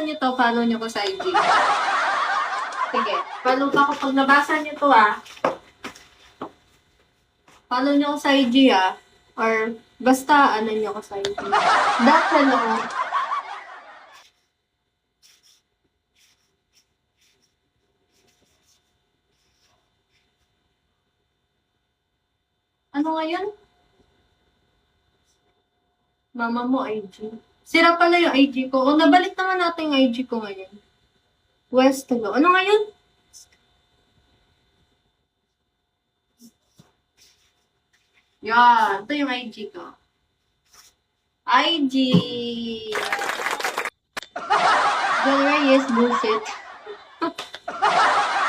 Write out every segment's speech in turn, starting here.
nyo to, follow nyo ko sa IG. Sige, follow pa ko pag nabasa nyo to Follow nyo ko sa IG or basta ano nyo ko sa IG. Hello. Ano ngayon? Mama mo, IG. Sira pala yung IG ko. O, nabalik naman natin yung IG ko ngayon. Westlo. Ano ngayon? Yan. Ito yung IG ko. IG. John Reyes, bullshit.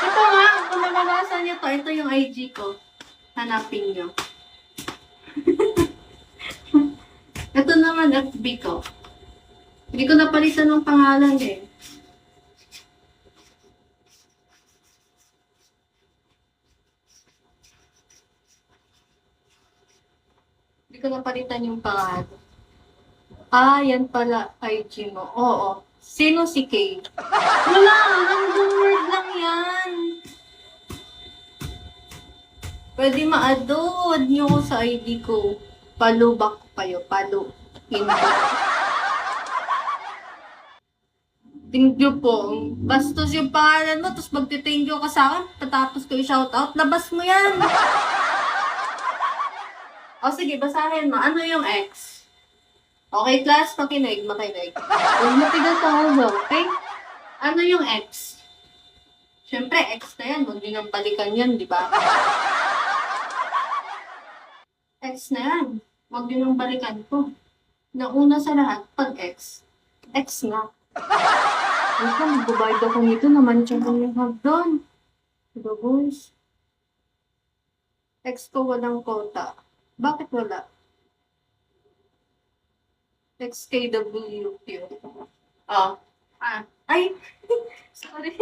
Ito nga, kung nababasa niyo to, ito yung IG ko. Hanapin niyo. Ito naman, FB ko. Hindi ko napalitan ng pangalan eh. Hindi ko napalitan yung pangalan. Yan pala IG mo. Oo. Sino si Kay? Wala, random word lang yan. Pwede ma-add nyo ko sa ID ko. Palubak ko kayo. Thank you po. Bastos yung pangalan mo, tapos magti-thank you ka sa akin, patapos ko i-shoutout, labas mo yan. O sige, basahin mo. Ano yung X? Okay, class, makinig. Huwag matigas ang ulo, okay? Ano yung X? Siyempre, X na yan. Huwag nyo nang balikan yan, di ba? X na yan. Huwag nyo nang balikan ko. Nauna sa lahat, pag X na. Wait lang, magbabayad ako nito naman siya yung hagdan. Diba, boys? X ko walang quota. Bakit wala? XKWQ. Ay! Sorry.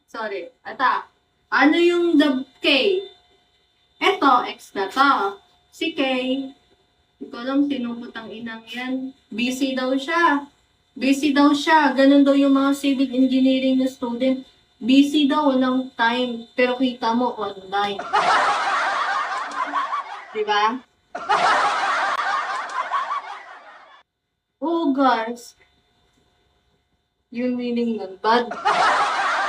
Sorry. Ano yung the K? Eto, X na to. Si K. Hindi ko alam sinong putang inang yan. Busy daw siya. Ganun daw yung mga civil engineering na student. Busy daw, walang time. Pero kita mo, online. Diba? Oh, guys. Yung meaning nun, bad.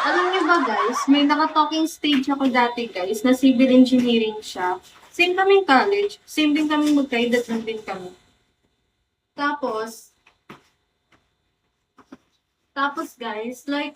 Alam niyo ba, guys, may naka-talking stage ako dati, guys, na civil engineering siya. Same kaming college. Same din kaming magka-edad lang din kami. Tapos, guys, like,